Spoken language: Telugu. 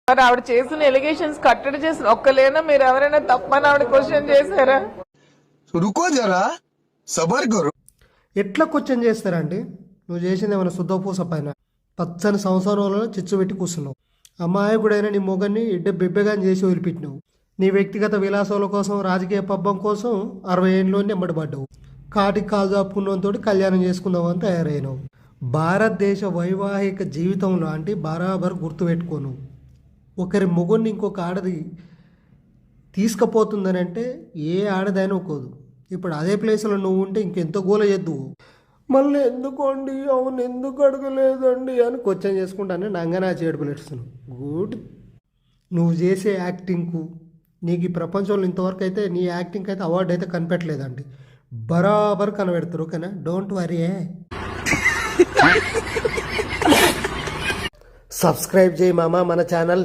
మరి ఆవిడ చేసిన ఎలిగేషన్స్ కట్టడి చేసిన ఒక్కలేనా మీరు ఎవరైనా తప్పని ఆవిడ క్వశ్చన్ చేశారా? రుకో జరా సబర్ కరో. ఎట్లా క్వశ్చన్ చేస్తారండి? నువ్వు చేసింది ఏమైనా శుద్ధపూస పైన పచ్చని సంవత్సరంలో చిచ్చు పెట్టి కూర్చున్నావు. అమాయకుడైన నీ మొగన్ని ఇడ్డ బిబ్బెగాని చేసి వదిలిపెట్టినావు. నీ వ్యక్తిగత విలాసాల కోసం, రాజకీయ పబ్బం కోసం 60 ఏళ్ళలోనే ఎమ్మడిపడ్డావు. కాటికి కాలు చాపుకున్నంతో కళ్యాణం చేసుకుందామని తయారైనావు. భారతదేశ వైవాహిక జీవితం లాంటి బరాబర్ గుర్తుపెట్టుకోను. ఒకరి మొగుడిని ఇంకొక ఆడది తీసుకుపోతుందని అంటే ఏ ఆడదైనా ఒక్కోదు. ఇప్పుడు అదే ప్లేస్లో నువ్వు ఉంటే ఇంకెంతో గోల చేద్దువు. మళ్ళీ ఎందుకోండి, అవును ఎందుకు అడగలేదండి అని క్వశ్చన్ చేసుకుంటానే నంగనా చేడుపులు ఎడుస్తున్నావు. గుడ్. నువ్వు చేసే యాక్టింగ్కు నీకు ఈ ప్రపంచంలో ఇంతవరకు అయితే నీ యాక్టింగ్కి అయితే అవార్డు అయితే కనిపెట్టలేదండి. బరాబర్ కనబెడతారు. ఓకేనా? Don't worry. సబ్స్క్రైబ్ చేయి మామ మన ఛానల్.